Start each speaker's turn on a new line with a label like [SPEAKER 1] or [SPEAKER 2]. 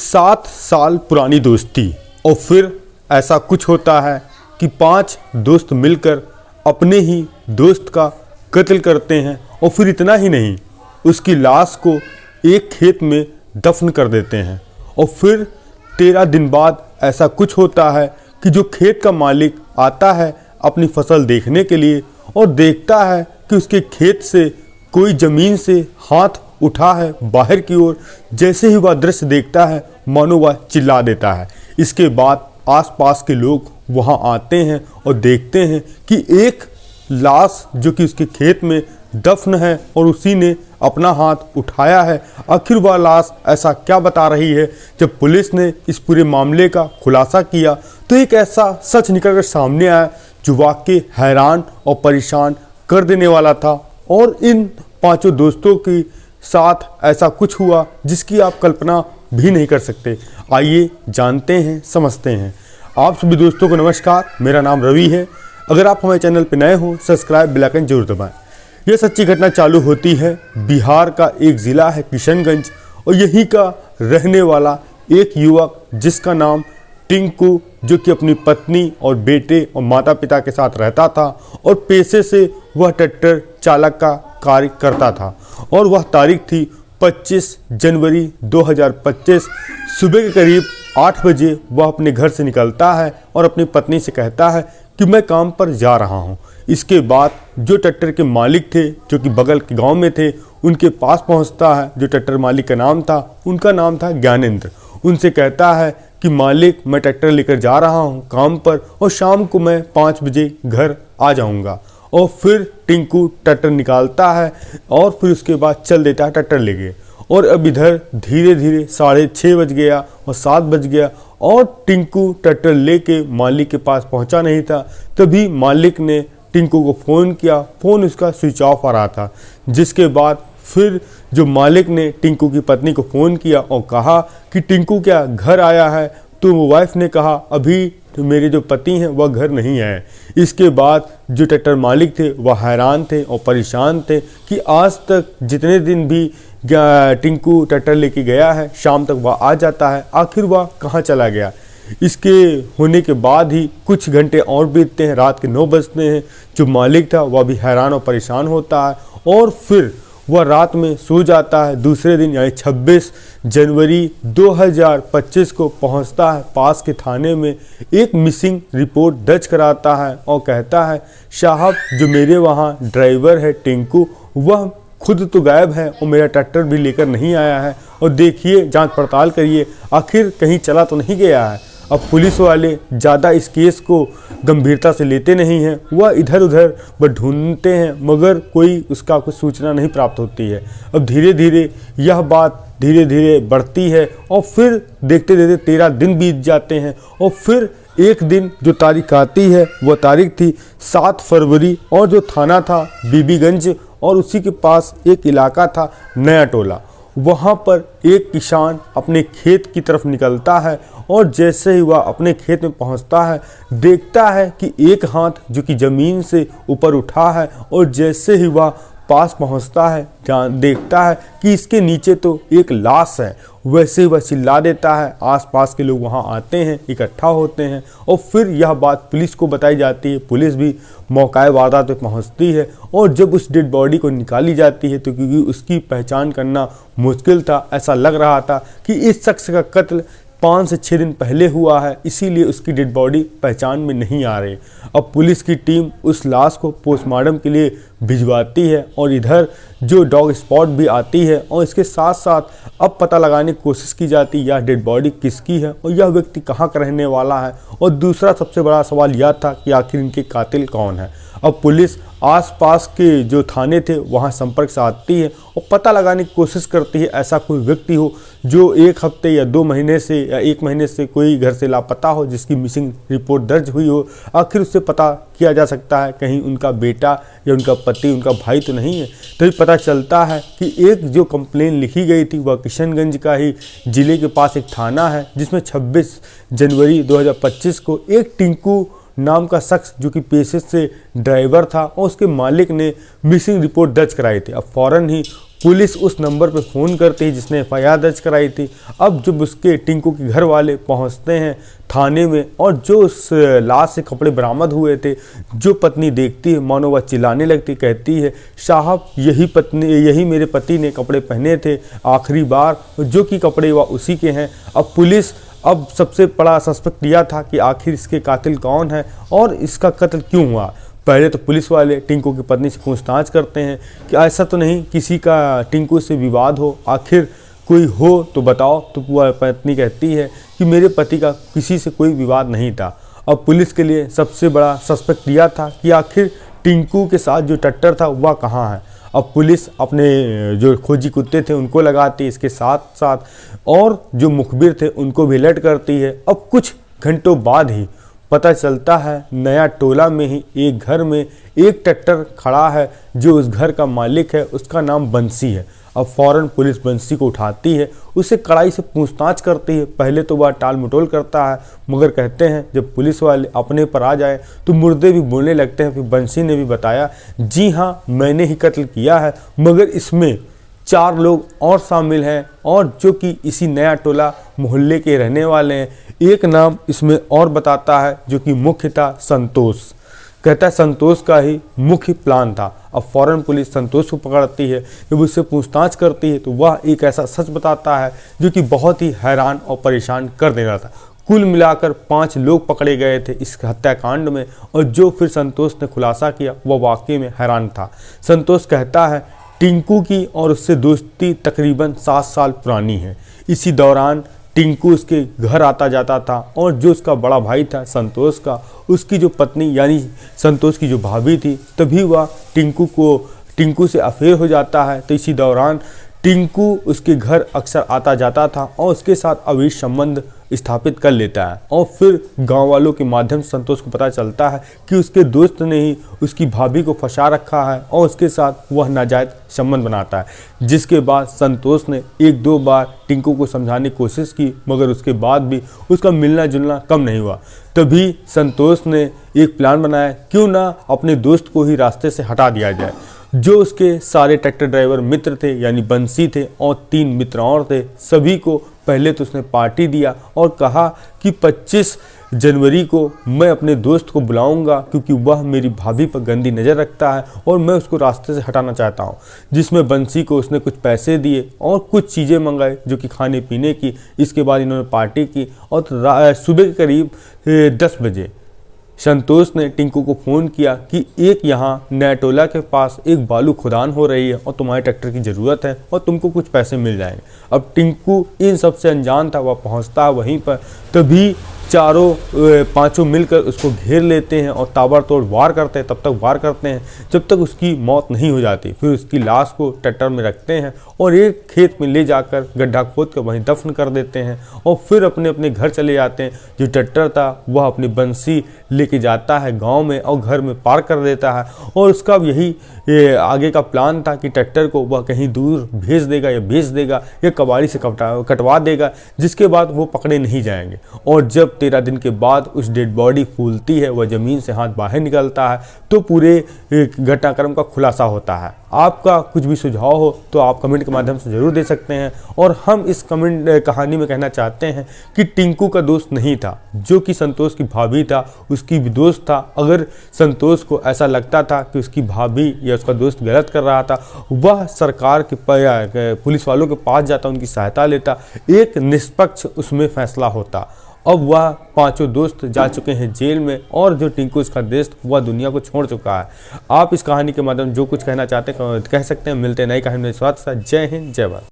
[SPEAKER 1] 7 साल पुरानी दोस्ती और फिर ऐसा कुछ होता है कि 5 दोस्त मिलकर अपने ही दोस्त का कत्ल करते हैं और फिर इतना ही नहीं, उसकी लाश को एक खेत में दफन कर देते हैं। और फिर 13 दिन बाद ऐसा कुछ होता है कि जो खेत का मालिक आता है अपनी फसल देखने के लिए और देखता है कि उसके खेत से कोई ज़मीन से हाथ उठा है बाहर की ओर। जैसे ही वह दृश्य देखता है मानो वह चिल्ला देता है। इसके बाद आसपास के लोग वहां आते हैं और देखते हैं कि एक लाश जो कि उसके खेत में दफन है और उसी ने अपना हाथ उठाया है। आखिर वह लाश ऐसा क्या बता रही है? जब पुलिस ने इस पूरे मामले का खुलासा किया तो एक ऐसा सच निकलकर सामने आया जो वाकई हैरान और परेशान कर देने वाला था। और इन 5 दोस्तों के साथ ऐसा कुछ हुआ जिसकी आप कल्पना भी नहीं कर सकते। आइए जानते हैं, समझते हैं। आप सभी दोस्तों को नमस्कार, मेरा नाम रवि है। अगर आप हमारे चैनल पर नए हो सब्सक्राइब बेल आइकन जरूर दबाएं। यह सच्ची घटना चालू होती है बिहार का एक ज़िला है किशनगंज और यहीं का रहने वाला एक युवक जिसका नाम टिंकू, जो कि अपनी पत्नी और बेटे और माता पिता के साथ रहता था और पेशे से वह ट्रैक्टर चालक का कार्य करता था। और वह तारीख थी 25 जनवरी 2025। सुबह के करीब 8 बजे वह अपने घर से निकलता है और अपनी पत्नी से कहता है कि मैं काम पर जा रहा हूं। इसके बाद जो ट्रैक्टर के मालिक थे जो कि बगल के गांव में थे उनके पास पहुंचता है। जो ट्रैक्टर मालिक का नाम था, उनका नाम था ज्ञानेंद्र। उनसे कहता है कि मालिक, मैं ट्रैक्टर लेकर जा रहा हूं काम पर और शाम को मैं 5 बजे घर आ जाऊंगा। और फिर टिंकू ट्रैक्टर निकालता है और फिर उसके बाद चल देता है ट्रैक्टर लेके। और अब इधर धीरे धीरे 6:30 बज गया और 7 बज गया और टिंकू ट्रैक्टर लेके मालिक के पास पहुंचा नहीं था। तभी मालिक ने टिंकू को फ़ोन किया, फ़ोन उसका स्विच ऑफ आ रहा था। जिसके बाद फिर जो मालिक ने टिंकू की पत्नी को फ़ोन किया और कहा कि टिंकू क्या घर आया है? तो वो वाइफ ने कहा अभी तो मेरे जो पति हैं वह घर नहीं आए। इसके बाद जो ट्रैक्टर मालिक थे वह हैरान थे और परेशान थे कि आज तक जितने दिन भी टिंकू ट्रैक्टर लेके गया है शाम तक वह आ जाता है, आखिर वह कहाँ चला गया? इसके होने के बाद ही कुछ घंटे और बीतते हैं, रात के 9 बजते हैं। जो मालिक था वह भी हैरान और परेशान होता है और फिर वह रात में सो जाता है। दूसरे दिन यानी 26 जनवरी 2025 को पहुंचता है पास के थाने में, एक मिसिंग रिपोर्ट दर्ज कराता है और कहता है साहब, जो मेरे वहां ड्राइवर है टिंकू, वह खुद तो गायब है और मेरा ट्रैक्टर भी लेकर नहीं आया है। और देखिए, जांच पड़ताल करिए, आखिर कहीं चला तो नहीं गया है। अब पुलिस वाले ज़्यादा इस केस को गंभीरता से लेते नहीं हैं, वह इधर उधर बस ढूंढते हैं मगर कोई उसका कुछ सूचना नहीं प्राप्त होती है। अब धीरे धीरे यह बात धीरे धीरे बढ़ती है और फिर देखते देखते 13 दिन बीत जाते हैं। और फिर एक दिन जो तारीख आती है वह तारीख थी 7 फरवरी और जो थाना था बीबीगंज और उसी के पास एक इलाका था नया टोला। वहाँ पर एक किसान अपने खेत की तरफ निकलता है और जैसे ही वह अपने खेत में पहुँचता है देखता है कि एक हाथ जो कि ज़मीन से ऊपर उठा है और जैसे ही वह पास पहुँचता है जहाँ देखता है कि इसके नीचे तो एक लाश है। वैसे ही वह चिल्ला देता है। आसपास के लोग वहां आते हैं, इकट्ठा होते हैं और फिर यह बात पुलिस को बताई जाती है। पुलिस भी मौका वारदात पे पहुंचती है और जब उस डेड बॉडी को निकाली जाती है तो क्योंकि उसकी पहचान करना मुश्किल था, ऐसा लग रहा था कि इस शख्स का कत्ल 5 से 6 दिन पहले हुआ है, इसीलिए उसकी डेड बॉडी पहचान में नहीं आ रही। अब पुलिस की टीम उस लाश को पोस्टमार्टम के लिए भिजवाती है और इधर जो डॉग स्पॉट भी आती है और इसके साथ साथ अब पता लगाने की कोशिश की जाती है यह डेड बॉडी किसकी है और यह व्यक्ति कहाँ का रहने वाला है। और दूसरा सबसे बड़ा सवाल यह था कि आखिर इनके कातिल कौन है। अब पुलिस आसपास के जो थाने थे वहां संपर्क से आती है और पता लगाने की कोशिश करती है ऐसा कोई व्यक्ति हो जो 1 हफ्ते या 2 महीने से या 1 महीने से कोई घर से लापता हो, जिसकी मिसिंग रिपोर्ट दर्ज हुई हो। आखिर उससे पता किया जा सकता है कहीं उनका बेटा या उनका पति, उनका भाई तो नहीं है। तभी पता चलता है कि एक जो कंप्लेन लिखी गई थी वह किशनगंज का ही ज़िले के पास एक थाना है जिसमें 26 जनवरी 2025 को एक टिंकू नाम का शख्स जो कि पेशे से ड्राइवर था और उसके मालिक ने मिसिंग रिपोर्ट दर्ज कराई थी। अब फौरन ही पुलिस उस नंबर पर फ़ोन करती है जिसने एफआईआर दर्ज कराई थी। अब जब उसके टिंकू के घर वाले पहुंचते हैं थाने में और जो उस लाश से कपड़े बरामद हुए थे, जो पत्नी देखती है मानो वह चिल्लाने लगती, कहती है साहब यही मेरे पति ने कपड़े पहने थे आखिरी बार, जो कि कपड़े वह उसी के हैं। अब सबसे बड़ा सस्पेक्ट यह था कि आखिर इसके कातिल कौन है और इसका कत्ल क्यों हुआ। पहले तो पुलिस वाले टिंकू की पत्नी से पूछताछ करते हैं कि ऐसा तो नहीं किसी का टिंकू से विवाद हो, आखिर कोई हो तो बताओ। तो वह पत्नी कहती है कि मेरे पति का किसी से कोई विवाद नहीं था। अब पुलिस के लिए सबसे बड़ा सस्पेक्ट यह था कि आखिर टिंकू के साथ जो टट्टर था वह कहाँ है। अब पुलिस अपने जो खोजी कुत्ते थे उनको लगाती है, इसके साथ साथ और जो मुखबिर थे उनको भी अलर्ट करती है। अब कुछ घंटों बाद ही पता चलता है नया टोला में ही एक घर में एक ट्रैक्टर खड़ा है, जो उस घर का मालिक है उसका नाम बंसी है। अब फौरन पुलिस बंसी को उठाती है, उसे कड़ाई से पूछताछ करती है। पहले तो वह टाल मटोल करता है, मगर कहते हैं जब पुलिस वाले अपने पर आ जाए तो मुर्दे भी बोलने लगते हैं। फिर बंसी ने भी बताया, जी हाँ मैंने ही कत्ल किया है, मगर इसमें 4 लोग और शामिल हैं और जो कि इसी नया टोला मोहल्ले के रहने वाले हैं। एक नाम इसमें और बताता है जो कि मुख्य था संतोष, कहता है संतोष का ही मुख्य प्लान था। अब फौरन पुलिस संतोष को पकड़ती है, जब उससे पूछताछ करती है तो वह एक ऐसा सच बताता है जो कि बहुत ही हैरान और परेशान कर देना था। कुल मिलाकर 5 लोग पकड़े गए थे इस हत्याकांड में, और जो फिर संतोष ने खुलासा किया वह वाकई में हैरान था। संतोष कहता है टिंकू की और उससे दोस्ती तकरीबन 7 साल पुरानी है। इसी दौरान टिंकू उसके घर आता जाता था और जो उसका बड़ा भाई था संतोष का, उसकी जो पत्नी यानी संतोष की जो भाभी थी, तभी वह टिंकू से अफेयर हो जाता है। तो इसी दौरान टिंकू उसके घर अक्सर आता जाता था और उसके साथ अवैध संबंध स्थापित कर लेता है। और फिर गांव वालों के माध्यम से संतोष को पता चलता है कि उसके दोस्त ने ही उसकी भाभी को फंसा रखा है और उसके साथ वह नाजायज संबंध बनाता है। जिसके बाद संतोष ने 1-2 बार टिंकू को समझाने की कोशिश की, मगर उसके बाद भी उसका मिलना जुलना कम नहीं हुआ। तभी संतोष ने एक प्लान बनाया, क्यों ना अपने दोस्त को ही रास्ते से हटा दिया जाए। जो उसके सारे ट्रैक्टर ड्राइवर मित्र थे यानी बंसी थे और 3 मित्र और थे, सभी को पहले तो उसने पार्टी दिया और कहा कि 25 जनवरी को मैं अपने दोस्त को बुलाऊंगा क्योंकि वह मेरी भाभी पर गंदी नज़र रखता है और मैं उसको रास्ते से हटाना चाहता हूं। जिसमें बंसी को उसने कुछ पैसे दिए और कुछ चीज़ें मंगाई जो कि खाने पीने की। इसके बाद इन्होंने पार्टी की और सुबह के करीब 10 बजे संतोष ने टिंकू को फ़ोन किया कि एक यहाँ नया टोला के पास एक बालू खुदान हो रही है और तुम्हारे ट्रैक्टर की ज़रूरत है और तुमको कुछ पैसे मिल जाएंगे। अब टिंकू इन सब से अनजान था, वह पहुँचता है वहीं पर। तभी 4-5 मिलकर उसको घेर लेते हैं और ताबड़तोड़ वार करते हैं, तब तक वार करते हैं जब तक उसकी मौत नहीं हो जाती। फिर उसकी लाश को ट्रैक्टर में रखते हैं और एक खेत में ले जाकर गड्ढा खोद कर वहीं दफन कर देते हैं और फिर अपने अपने घर चले जाते हैं। जो ट्रैक्टर था वह अपनी बंसी लेके जाता है गांव में और घर में पार्क कर देता है और उसका यही आगे का प्लान था कि ट्रैक्टर को वह कहीं दूर भेज देगा या बेच देगा या कबाड़ी से कटवा देगा, जिसके बाद वो पकड़े नहीं जाएंगे। और जब 13 दिन के बाद उस डेड बॉडी फूलती है, वह ज़मीन से हाथ बाहर निकलता है, तो पूरे घटनाक्रम का खुलासा होता है। आपका कुछ भी सुझाव हो तो आप कमेंट के माध्यम से ज़रूर दे सकते हैं। और हम इस कहानी में कहना चाहते हैं कि टिंकू का दोस्त नहीं था, जो कि संतोष की भाभी था, उसकी भी दोस्त था। अगर संतोष को ऐसा लगता था कि उसकी भाभी या उसका दोस्त गलत कर रहा था, वह सरकार के पुलिस वालों के पास जाता, उनकी सहायता लेता, एक निष्पक्ष उसमें फैसला होता। अब वह 5 दोस्त जा चुके हैं जेल में और जो टिंकू इसका दोस्त वह दुनिया को छोड़ चुका है। आप इस कहानी के माध्यम जो कुछ कहना चाहते हैं कह सकते हैं। मिलते हैं नई कहानी में। स्वागत है। जय हिंद, जय भारत।